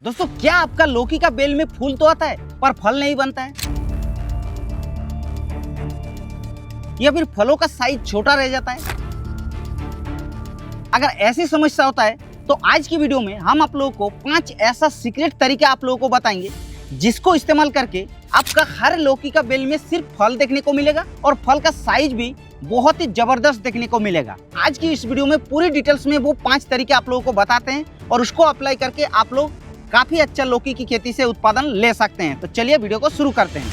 दोस्तों, क्या आपका लौकी का बेल में फूल तो आता है पर फल नहीं बनता है, या फिर फलों का साइज छोटा रह जाता है? अगर ऐसी समस्या होता है तो आज की वीडियो में हम आप लोगों को 5 ऐसा सीक्रेट तरीका आप लोगों को बताएंगे जिसको इस्तेमाल करके आपका हर लौकी का बेल में सिर्फ फल देखने को मिलेगा और फल का साइज भी बहुत ही जबरदस्त देखने को मिलेगा। आज की इस वीडियो में पूरी डिटेल्स में वो 5 तरीके आप लोगों को बताते हैं और उसको अप्लाई करके आप लोग काफी अच्छा लौकी की खेती से उत्पादन ले सकते हैं। तो चलिए वीडियो को शुरू करते हैं।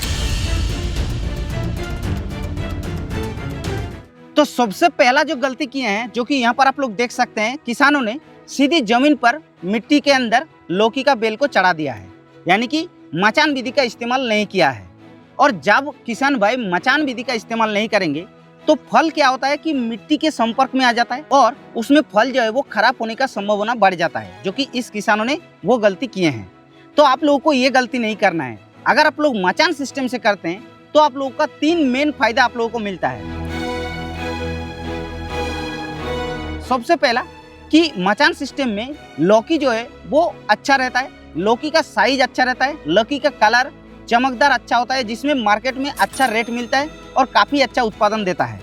तो सबसे पहला जो गलती किए हैं, जो कि यहाँ पर आप लोग देख सकते हैं, किसानों ने सीधी जमीन पर मिट्टी के अंदर लौकी का बेल को चढ़ा दिया है, यानी कि मचान विधि का इस्तेमाल नहीं किया है। और जब किसान भाई मचान विधि का इस्तेमाल नहीं करेंगे तो फल क्या होता है कि मिट्टी के संपर्क में आ जाता है और उसमें फल जो है वो खराब होने का संभावना बढ़ जाता है, जो कि इस किसानों ने वो गलती किए हैं। तो आप लोगों को ये गलती नहीं करना है। अगर आप लोग मचान सिस्टम से करते हैं तो आप लोगों का 3 मेन फायदा आप लोगों को मिलता है। सबसे पहला कि मचान सिस्टम में लौकी जो है वो अच्छा रहता है, लौकी का साइज अच्छा रहता है, लौकी का कलर चमकदार अच्छा होता है, जिसमें मार्केट में अच्छा रेट मिलता है और काफी अच्छा उत्पादन देता है।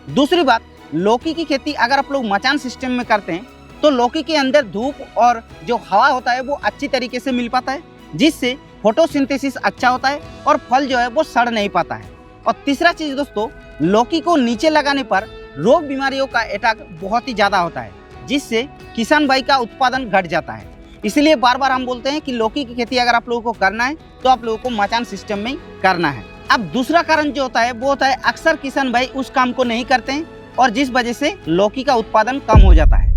दूसरी बात, लौकी की खेती अगर आप लोग मचान सिस्टम में करते हैं तो लौकी के अंदर धूप और जो हवा होता है वो अच्छी तरीके से मिल पाता है, जिससे फोटोसिंथेसिस अच्छा होता है और फल जो है वो सड़ नहीं पाता है। और तीसरा चीज दोस्तों, लौकी को नीचे लगाने पर रोग बीमारियों का अटैक बहुत ही ज्यादा होता है, जिससे किसान भाई का उत्पादन घट जाता है। इसलिए बार बार हम बोलते हैं कि लौकी की खेती अगर आप लोगों को करना है तो आप लोगों को मचान सिस्टम में ही करना है। अब दूसरा कारण जो होता है वो होता है अक्सर किसान भाई उस काम को नहीं करते हैं और जिस वजह से लौकी का उत्पादन कम हो जाता है,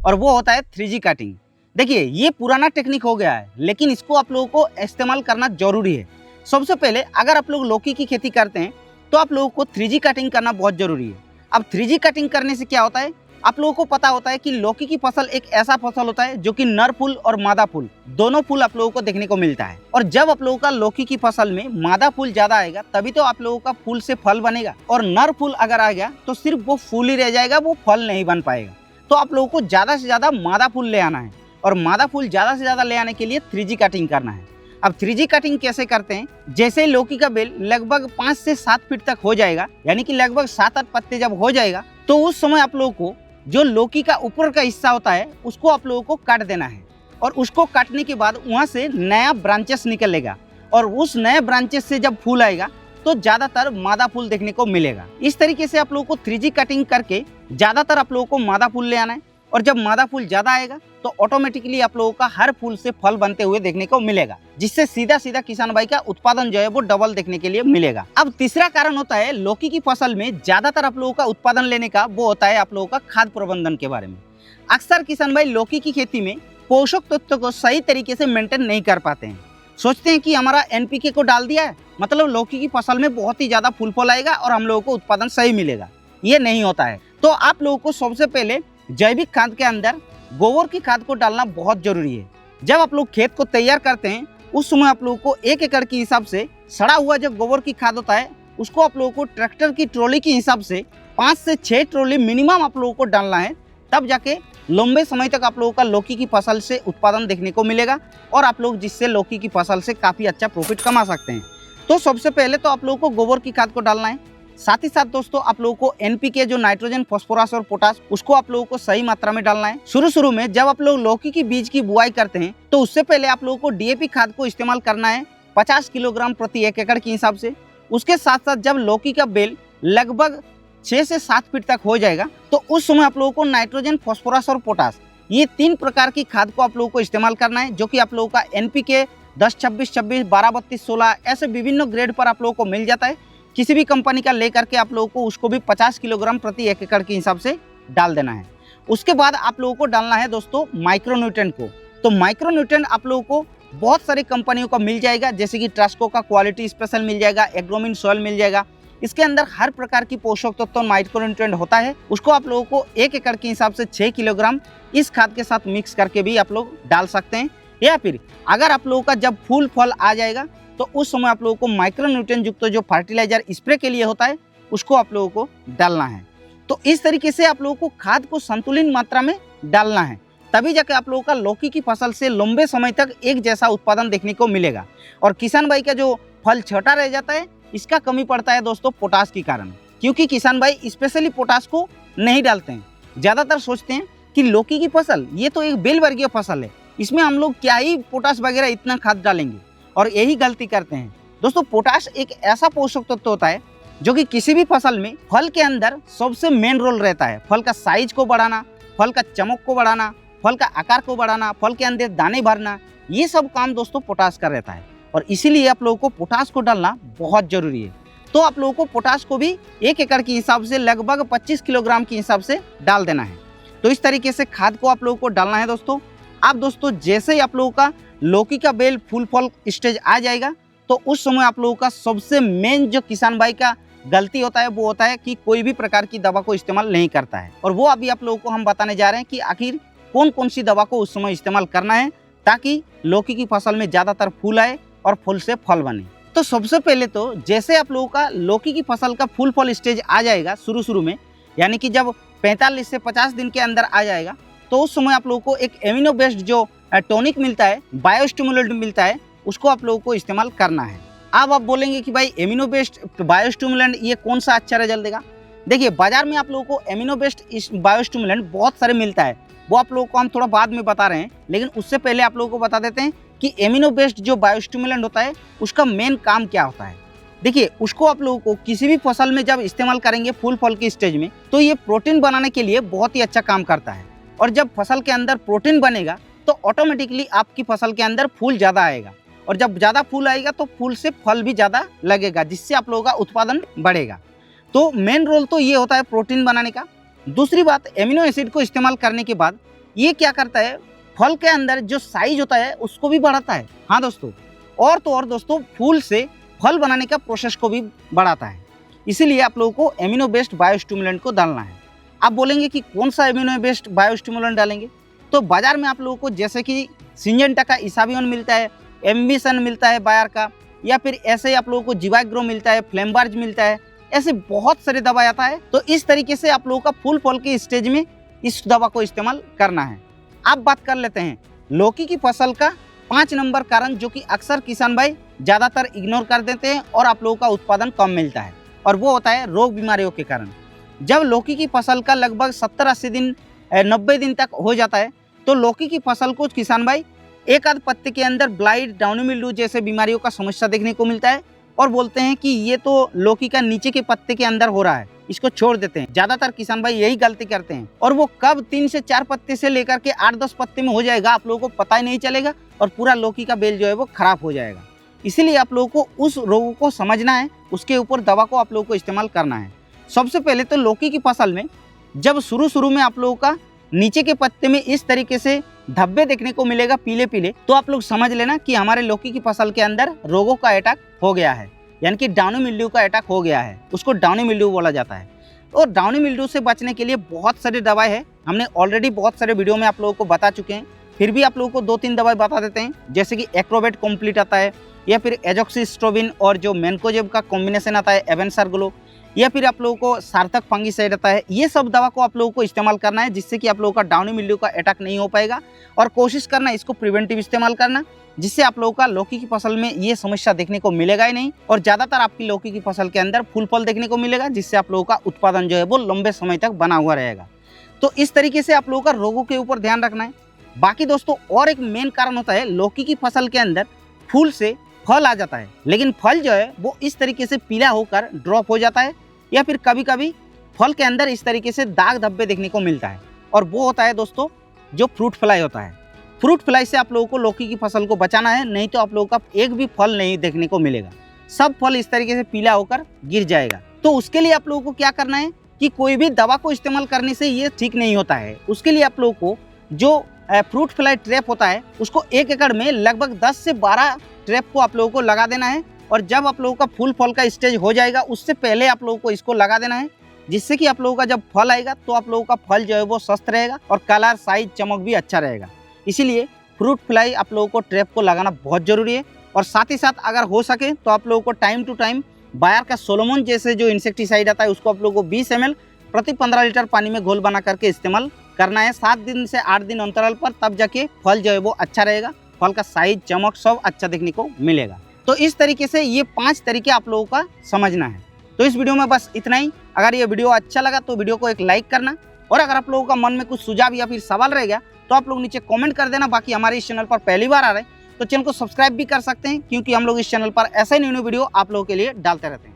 और वो होता है 3G कटिंग। देखिए, ये पुराना टेक्निक हो गया है, लेकिन इसको आप लोगों को इस्तेमाल करना जरूरी है। सबसे पहले अगर आप लोग लौकी की खेती करते हैं तो आप लोगों को 3G कटिंग करना बहुत जरूरी है। अब 3G कटिंग करने से क्या होता है, आप लोगों को पता होता है कि लौकी की फसल एक ऐसा फसल होता है जो कि नर फूल और मादा फूल दोनों फूल आप लोगों को देखने को मिलता है। और जब आप लोगों का लौकी की फसल में मादा फूल ज्यादा आएगा तभी तो आप लोगों का फूल से फल बनेगा, और नर फूल अगर आ गया तो सिर्फ वो फूल ही रह जाएगा, वो फल नहीं बन पाएगा। तो आप लोगों को ज्यादा से ज्यादा मादा फूल ले आना है, और मादा फूल ज्यादा से ज्यादा ले आने के लिए 3G कटिंग करना है। अब 3G कटिंग कैसे करते हैं, जैसे ही लौकी का बेल लगभग 5 से 7 फीट तक हो जाएगा, यानी कि लगभग 7-8 पत्ते जब हो जाएगा, तो उस समय आप लोगों को जो लौकी का ऊपर का हिस्सा होता है उसको आप लोगों को काट देना है। और उसको काटने के बाद वहां से नया ब्रांचेस निकलेगा, और उस नए ब्रांचेस से जब फूल आएगा तो ज्यादातर मादा फूल देखने को मिलेगा। इस तरीके से आप लोगों को 3G कटिंग करके ज्यादातर आप लोगों को मादा फूल ले आना है, और जब मादा फूल ज्यादा आएगा तो ऑटोमेटिकली आप लोगों का हर फूल से फल बनते हुए देखने को मिलेगा, जिससे सीधा सीधा किसान भाई का उत्पादन जो है वो डबल देखने के लिए मिलेगा। अब तीसरा कारण होता है लौकी की फसल में ज्यादातर आप लोगों का उत्पादन लेने का, वो होता है आप लोगों का खाद प्रबंधन के बारे में। अक्सर किसान भाई लौकी की खेती में पोषक तत्व को सही तरीके से मेंटेन नहीं कर पाते हैं। सोचते हैं कि हमारा NPK को डाल दिया है, मतलब लौकी की फसल में बहुत ही ज्यादा फूल फल आएगा और हम लोगों को उत्पादन सही मिलेगा। ये नहीं होता है। तो आप लोगों को सबसे पहले जैविक खाद के अंदर गोबर की खाद को डालना बहुत जरूरी है। जब आप लोग खेत को तैयार करते हैं उस समय आप लोगों को 1 एकड़ के हिसाब से सड़ा हुआ जो गोबर की खाद होता है उसको आप लोगों को ट्रैक्टर की ट्रॉली के हिसाब से 5 से 6 ट्रॉली मिनिमम आप लोगों को डालना है। तब जाके लंबे समय तक आप लोगों का लौकी की फसल से उत्पादन देखने को मिलेगा, और आप लोग जिससे लौकी की फसल से काफ़ी अच्छा प्रॉफिट कमा सकते हैं। तो सबसे पहले तो आप लोगों को गोबर की खाद को डालना है। साथ ही साथ दोस्तों आप लोगों को NPK जो नाइट्रोजन, फास्फोरस और पोटास, उसको आप लोगों को सही मात्रा में डालना है। शुरू में जब आप लोग लौकी की बीज की बुआई करते हैं तो उससे पहले आप लोगों को DAP खाद को इस्तेमाल करना है 50 किलोग्राम प्रति 1 एकड़ के हिसाब से। उसके साथ साथ जब लौकी का बेल लगभग 6 से 7 फीट तक हो जाएगा तो उस समय आप लोगों को नाइट्रोजन, फास्फोरस और पोटास, ये 3 प्रकार की खाद को आप लोगों को इस्तेमाल करना है, जो कि आप लोगों का NPK 10-26-26, 12-32-16 ऐसे विभिन्न ग्रेड पर आप लोगों को मिल जाता है। किसी भी कंपनी का लेकर के आप लोगों को उसको भी 50 किलोग्राम प्रति 1 एकड़ के हिसाब से डाल देना है। उसके बाद आप लोगों को डालना है दोस्तों माइक्रोन्यूट्रेंट को। तो माइक्रोन्यूट्रेंट आप लोगों को बहुत सारी कंपनियों का मिल जाएगा, जैसे कि ट्रास्को का क्वालिटी स्पेशल मिल जाएगा, एग्रोमिन सॉइल मिल जाएगा। इसके अंदर हर प्रकार की पोषक तत्व माइक्रोन्यूट्रेंट होता है। उसको आप लोगों को 1 एकड़ के हिसाब से 6 किलोग्राम इस खाद के साथ मिक्स करके भी आप लोग डाल सकते हैं। या फिर अगर आप लोगों का जब फूल फल आ जाएगा तो उस समय आप लोगों को माइक्रोन्यूट्रेंट युक्त जो फर्टिलाइजर स्प्रे के लिए होता है उसको आप लोगों को डालना है। तो इस तरीके से आप लोगों को खाद को संतुलित मात्रा में डालना है। तभी जाके आप लोगों का लौकी की फसल से लंबे समय तक एक जैसा उत्पादन देखने को मिलेगा। और किसान भाई का जो फल छोटा रह जाता है, इसका कमी पड़ता है दोस्तों पोटास के कारण, क्योंकि किसान भाई स्पेशली पोटास को नहीं डालते हैं। ज़्यादातर सोचते हैं कि लौकी की फसल ये तो एक बेल वर्गीय फसल है, इसमें हम लोग क्या ही पोटास वगैरह इतना खाद डालेंगे, और यही गलती करते हैं। दोस्तों पोटास एक ऐसा पोषक तत्व होता है जो कि किसी भी फसल में फल के अंदर सबसे मेन रोल रहता है। फल का साइज को बढ़ाना, फल का चमक को बढ़ाना, फल का आकार को बढ़ाना, फल के अंदर दाने भरना, ये सब काम दोस्तों पोटास का रहता है। और इसीलिए आप लोगों को पोटास को डालना बहुत जरूरी है। तो आप लोगों को पोटास को भी 1 एकड़ के हिसाब से लगभग 25 किलोग्राम के हिसाब से डाल देना है। तो इस तरीके से खाद को आप लोगों को डालना है दोस्तों। आप दोस्तों जैसे ही आप लोगों का लौकी का बेल फूल फल स्टेज आ जाएगा, तो उस समय आप लोगों का सबसे मेन जो किसान भाई का गलती होता है वो होता है कि कोई भी प्रकार की दवा को इस्तेमाल नहीं करता है। और वो अभी आप लोगों को हम बताने जा रहे हैं कि आखिर कौन कौन सी दवा को उस समय इस्तेमाल करना है ताकि लौकी की फसल में ज़्यादातर फूल आए और फूल से फल बने। तो सबसे पहले तो जैसे आप लोगों का लौकी की फसल का फूल फल स्टेज आ जाएगा शुरू में, यानी कि जब 45 से 50 दिन के अंदर आ जाएगा, तो उस समय आप लोगों को एक एमिनो बेस्ड जो टॉनिक मिलता है, बायोस्टिमुलेंट मिलता है, उसको आप लोगों को इस्तेमाल करना है। अब आप बोलेंगे कि भाई एमिनो बेस्ड बायोस्टिमुलेंट ये कौन सा अच्छा रिजल्ट देगा। देखिए बाजार में आप लोगों को एमिनो बेस्ड बायोस्टिमुलेंट बहुत सारे मिलता है, वो आप लोगों को हम थोड़ा बाद में बता रहे हैं, लेकिन उससे पहले आप लोगों को बता देते हैं कि एमिनो बेस्ड जो बायोस्टिमुलेंट होता है उसका मेन काम क्या होता है। देखिए उसको आप लोगों को किसी भी फसल में जब इस्तेमाल करेंगे फूल फल के स्टेज में, तो ये प्रोटीन बनाने के लिए बहुत ही अच्छा काम करता है। और जब फसल के अंदर प्रोटीन बनेगा तो ऑटोमेटिकली आपकी फसल के अंदर फूल ज़्यादा आएगा, और जब ज़्यादा फूल आएगा तो फूल से फल भी ज़्यादा लगेगा, जिससे आप लोगों का उत्पादन बढ़ेगा। तो मेन रोल तो ये होता है प्रोटीन बनाने का। दूसरी बात, एमिनो एसिड को इस्तेमाल करने के बाद ये क्या करता है, फल के अंदर जो साइज होता है उसको भी बढ़ाता है। हाँ दोस्तों, और तो और दोस्तों फूल से फल बनाने का प्रोसेस को भी बढ़ाता है। इसीलिए आप लोगों को एमिनो बेस्ड बायोस्टिमुलेंट को डालना है। आप बोलेंगे कि कौन सा एमिनो बेस्ड बायोस्टिमुलेंट डालेंगे, तो बाजार में आप लोगों को जैसे कि सिंजेंटा का इसाबियन मिलता है, एम्बिशन मिलता है बायर का, या फिर ऐसे ही आप लोगों को जीवाग्रो मिलता है, फ्लेमबार्ज मिलता है, ऐसे बहुत सारे दवा आता है। तो इस तरीके से आप लोगों का फूल फल के स्टेज में इस दवा को इस्तेमाल करना है। अब बात कर लेते हैं लौकी की फसल का 5 नंबर कारण जो कि अक्सर किसान भाई ज़्यादातर इग्नोर कर देते हैं और आप लोगों का उत्पादन कम मिलता है, और वो होता है रोग बीमारियों के कारण। जब लौकी की फसल का लगभग 70-80 दिन 90 दिन तक हो जाता है, तो लौकी की फसल को किसान भाई एक आध पत्ते के अंदर ब्लाइट, डाउनी मिल्ड्यू जैसे बीमारियों का समस्या देखने को मिलता है, और बोलते हैं कि ये तो लौकी का नीचे के पत्ते के अंदर हो रहा है, इसको छोड़ देते हैं। ज़्यादातर किसान भाई यही गलती करते हैं, और वो कब 3 से 4 पत्ते से लेकर के 8-10 पत्ते में हो जाएगा आप लोगों को पता ही नहीं चलेगा, और पूरा लौकी का बेल जो है वो खराब हो जाएगा। इसीलिए आप लोगों को उस रोग को समझना है, उसके ऊपर दवा को आप लोगों को इस्तेमाल करना है। सबसे पहले तो लौकी की फसल में जब शुरू में आप लोगों का नीचे के पत्ते में इस तरीके से धब्बे देखने को मिलेगा पीले पीले, तो आप लोग समझ लेना कि हमारे लौकी की फसल के अंदर रोगों का अटैक हो गया है, यानी कि डाउनी मिल्ड्यू का अटैक हो गया है। उसको डाउनी मिल्ड्यू बोला जाता है। और डाउनी मिल्ड्यू से बचने के लिए बहुत सारी दवाएं हैं, हमने ऑलरेडी बहुत सारे वीडियो में आप लोगों को बता चुके हैं, फिर भी आप लोगों को 2-3 दवाएं बता देते हैं, जैसे कि एक्रोवेट कंप्लीट आता है, या फिर एजॉक्सिस्ट्रोबिन और जो मैनकोजेब का कॉम्बिनेशन आता है एवेंसर ग्लो, या फिर आप लोगों को सार्थक फंगिसाइड आता है। ये सब दवा को आप लोगों को इस्तेमाल करना है, जिससे कि आप लोगों का डाउनी मिल्ड्यू का अटैक नहीं हो पाएगा, और कोशिश करना इसको प्रिवेंटिव इस्तेमाल करना, जिससे आप लोगों का लौकी की फसल में ये समस्या देखने को मिलेगा ही नहीं, और ज़्यादातर आपकी लौकी की फसल के अंदर फूल फल देखने को मिलेगा, जिससे आप लोगों का उत्पादन जो है वो लंबे समय तक बना हुआ रहेगा। तो इस तरीके से आप लोगों का रोगों के ऊपर ध्यान रखना है। बाकी दोस्तों और एक मेन कारण होता है लौकी की फसल के अंदर फूल से फल आ जाता है, लेकिन फल जो है वो इस तरीके से पीला होकर ड्रॉप हो जाता है, या फिर कभी कभी फल के अंदर इस तरीके से दाग धब्बे देखने को मिलता है, और वो होता है दोस्तों जो फ्रूट फ्लाई होता है। फ्रूट फ्लाई से आप लोगों को लौकी की फसल को बचाना है, नहीं तो आप लोगों का एक भी फल नहीं देखने को मिलेगा, सब फल इस तरीके से पीला होकर गिर जाएगा। तो उसके लिए आप लोगों को क्या करना है कि कोई भी दवा को इस्तेमाल करने से ये ठीक नहीं होता है। उसके लिए आप लोगों को जो फ्रूट फ्लाई ट्रैप होता है उसको 1 एकड़ में लगभग 10 से 12 ट्रैप को आप लोगों को लगा देना है, और जब आप लोगों का फूल फल का स्टेज हो जाएगा उससे पहले आप लोगों को इसको लगा देना है, जिससे कि आप लोगों का जब फल आएगा तो आप लोगों का फल जो है वो स्वस्थ रहेगा, और कलर साइज चमक भी अच्छा रहेगा। इसीलिए फ्रूट फ्लाई आप लोगों को ट्रैप को लगाना बहुत ज़रूरी है। और साथ ही साथ अगर हो सके तो आप लोगों को टाइम टू टाइम बायर का सोलोमन जैसे जो इंसेक्टिसाइड आता है उसको आप लोगों को 20 ml प्रति 15 लीटर पानी में घोल बना करके इस्तेमाल करना है 7 दिन से 8 दिन अंतराल पर, तब जाके फल जो है वो अच्छा रहेगा, फल का साइज, चमक सब अच्छा देखने को मिलेगा। तो इस तरीके से ये 5 तरीके आप लोगों का समझना है। तो इस वीडियो में बस इतना ही। अगर ये वीडियो अच्छा लगा तो वीडियो को एक लाइक करना, और अगर आप लोगों का मन में कुछ सुझाव या फिर सवाल रह गया तो आप लोग नीचे कमेंट कर देना। बाकी हमारे इस चैनल पर पहली बार आ रहे हैं तो चैनल को सब्सक्राइब भी कर सकते हैं, क्योंकि हम लोग इस चैनल पर ऐसे न्यू वीडियो आप लोगों के लिए डालते रहते हैं।